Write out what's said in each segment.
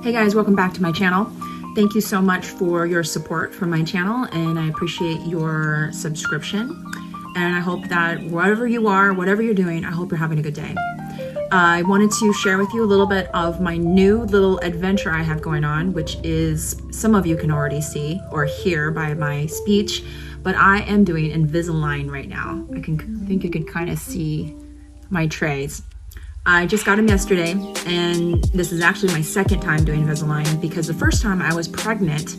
Hey guys, welcome back to my channel. Thank you so much for your support for my channel, and I appreciate your subscription. And I hope that wherever you are, whatever you're doing, I hope you're having a good day. I wanted to share with you a little bit of my new little adventure I have going on, which is, some of you can already see or hear by my speech, but I am doing Invisalign right now. I think you can kind of see my trays. I just got them yesterday, and this is actually my second time doing Invisalign, because the first time I was pregnant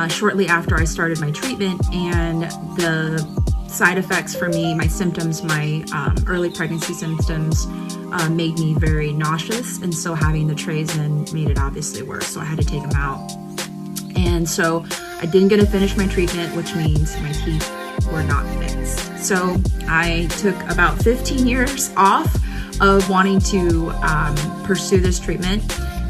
shortly after I started my treatment, and the side effects for me, my symptoms, my early pregnancy symptoms made me very nauseous, and so having the trays in made it obviously worse, so I had to take them out. And so I didn't get to finish my treatment, which means my teeth were not fixed. So I took about 15 years off of wanting to pursue this treatment,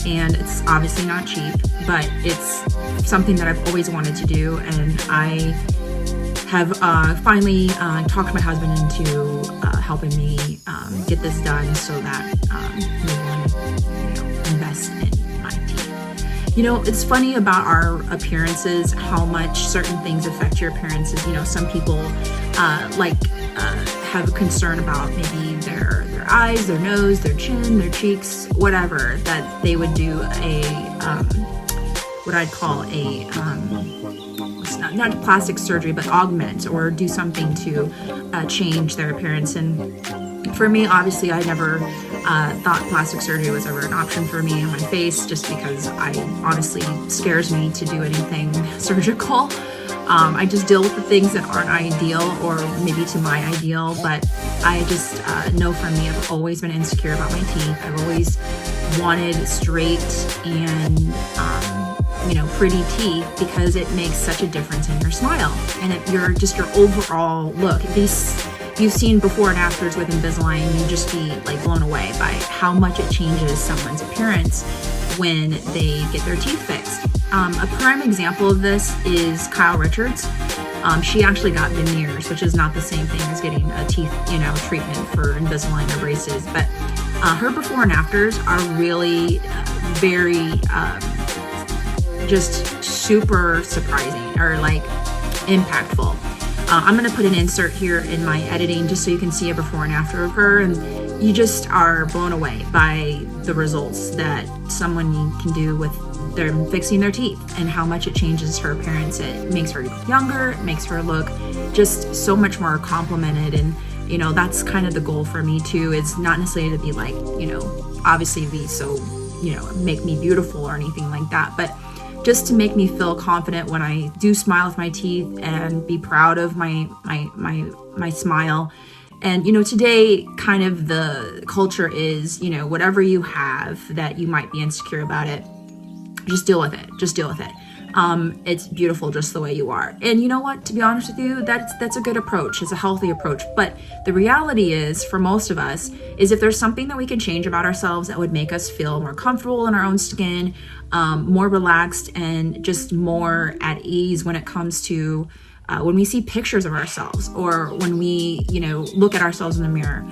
and it's obviously not cheap, but it's something that I've always wanted to do, and I have finally talked my husband into helping me get this done, so that we will invest in my teeth. You know, it's funny about our appearances, how much certain things affect your appearances. You know, some people have a concern about maybe their eyes, their nose, their chin, their cheeks, whatever, that they would do a what I'd call a not plastic surgery, but augment or do something to change their appearance. And for me, obviously, I never thought plastic surgery was ever an option for me on my face, just because I honestly scares me to do anything surgical. I just deal with the things that aren't ideal, or maybe to my ideal, but I just know for me, I've always been insecure about my teeth. I've always wanted straight and pretty teeth, because it makes such a difference in your smile and your overall look. You've seen before and afters with Invisalign, you just be like blown away by how much it changes someone's appearance when they get their teeth fixed. A prime example of this is Kaale Richards. She actually got veneers, which is not the same thing as getting a teeth, treatment for Invisalign or braces. But her before and afters are really very, just super surprising, or like impactful. I'm gonna put an insert here in my editing just so you can see a before and after of her, and you just are blown away by the results that someone can do with fixing their teeth, and how much it changes her appearance. It makes her look younger, it makes her look just so much more complimented. And that's kind of the goal for me too. It's not necessarily to be like, obviously be so, make me beautiful or anything like that, but just to make me feel confident when I do smile with my teeth, and be proud of my smile. And today kind of the culture is, whatever you have that you might be insecure about, it just deal with it. It's beautiful just the way you are. And you know what, to be honest with you, that's a good approach. It's a healthy approach. But the reality is, for most of us, is if there's something that we can change about ourselves that would make us feel more comfortable in our own skin, more relaxed, and just more at ease when it comes to when we see pictures of ourselves, or when we look at ourselves in the mirror,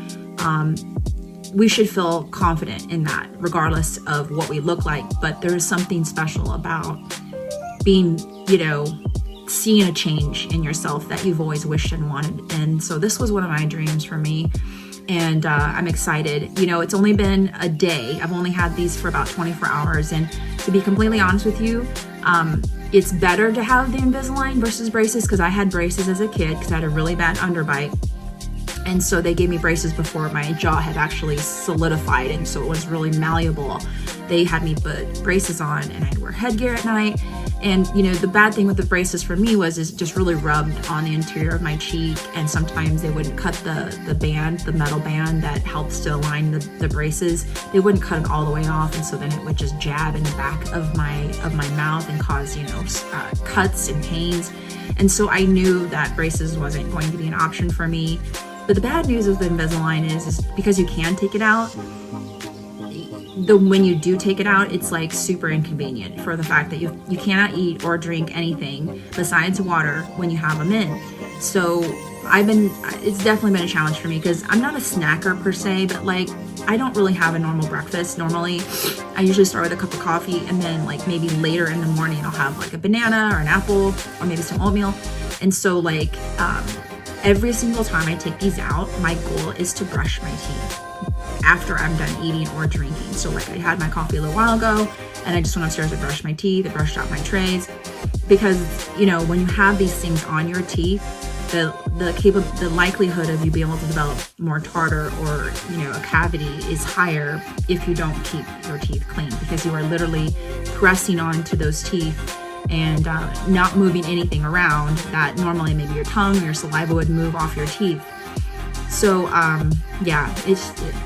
we should feel confident in that, regardless of what we look like. But there is something special about being, seeing a change in yourself that you've always wished and wanted. And so this was one of my dreams for me. And I'm excited. It's only been a day. I've only had these for about 24 hours. And to be completely honest with you, it's better to have the Invisalign versus braces, because I had braces as a kid because I had a really bad underbite. And so they gave me braces before my jaw had actually solidified, and so it was really malleable. They had me put braces on, and I'd wear headgear at night. And the bad thing with the braces for me was it just really rubbed on the interior of my cheek, and sometimes they wouldn't cut the band, the metal band that helps to align the braces. They wouldn't cut it all the way off, and so then it would just jab in the back of my mouth and cause cuts and pains. And so I knew that braces wasn't going to be an option for me. But the bad news with the Invisalign is because you can take it out, when you do take it out, it's like super inconvenient, for the fact that you cannot eat or drink anything besides water when you have them in. So it's definitely been a challenge for me, because I'm not a snacker per se, but like I don't really have a normal breakfast. Normally, I usually start with a cup of coffee, and then like maybe later in the morning, I'll have like a banana or an apple or maybe some oatmeal. And so like every single time I take these out, my goal is to brush my teeth after I'm done eating or drinking. So like I had my coffee a little while ago, and I just went upstairs to brush my teeth. I brushed out my trays, because you know, when you have these things on your teeth, the likelihood of you being able to develop more tartar or, you know, a cavity is higher if you don't keep your teeth clean, because you are literally pressing onto those teeth and not moving anything around that normally maybe your tongue or your saliva would move off your teeth. So yeah,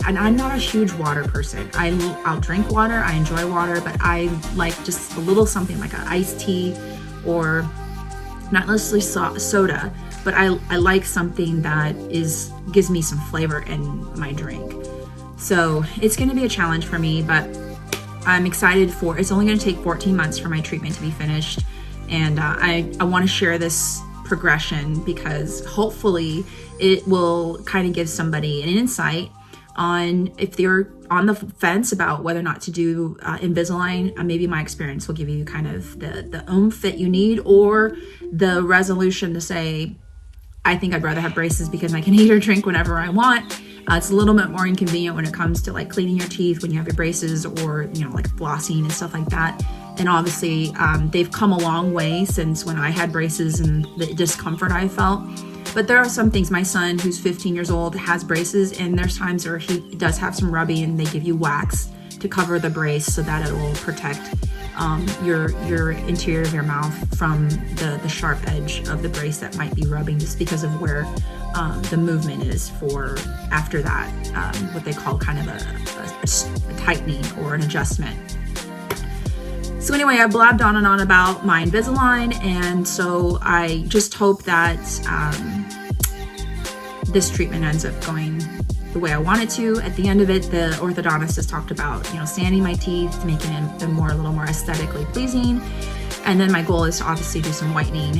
and I'm not a huge water person. I'll drink water, I enjoy water, but I like just a little something like an iced tea, or not necessarily soda, but I like something that gives me some flavor in my drink. So it's going to be a challenge for me, but I'm excited for, it's only going to take 14 months for my treatment to be finished. And I want to share this progression, because hopefully it will kind of give somebody an insight on, if they're on the fence about whether or not to do Invisalign, maybe my experience will give you kind of the oomph that you need, or the resolution to say, I think I'd rather have braces because I can eat or drink whenever I want. It's a little bit more inconvenient when it comes to like cleaning your teeth when you have your braces, or, you know, like flossing and stuff like that. And obviously they've come a long way since when I had braces and the discomfort I felt. But there are some things, my son, who's 15 years old, has braces, and there's times where he does have some rubbing, and they give you wax to cover the brace so that it will protect your interior of your mouth from the sharp edge of the brace that might be rubbing, just because of where the movement is for after that, what they call kind of a tightening or an adjustment. So anyway, I blabbed on and on about my Invisalign, and so I just hope that this treatment ends up going the way I want it to. At the end of it, the orthodontist has talked about, you know, sanding my teeth, making them a little more aesthetically pleasing. And then my goal is to obviously do some whitening,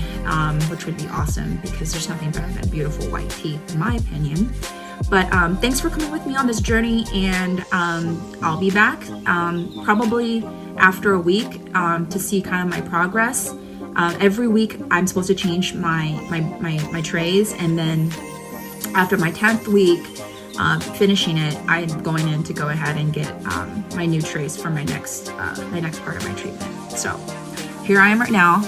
which would be awesome, because there's nothing better than beautiful white teeth, in my opinion. But thanks for coming with me on this journey, and I'll be back probably after a week to see kind of my progress. Every week I'm supposed to change my trays, and then after my 10th week finishing it, I'm going in to go ahead and get my new trays for my next part of my treatment. So here I am right now.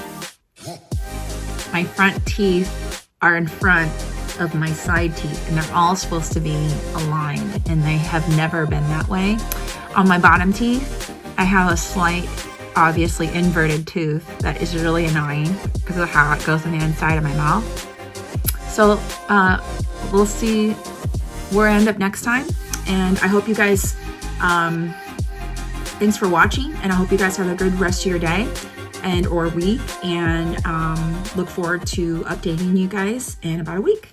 My front teeth are in front of my side teeth, and they're all supposed to be aligned, and they have never been that way. On my bottom teeth, I have a slight, obviously inverted tooth that is really annoying because of how it goes on the inside of my mouth. So we'll see where I end up next time, and I hope you guys, thanks for watching, and I hope you guys have a good rest of your day and or week, and look forward to updating you guys in about a week.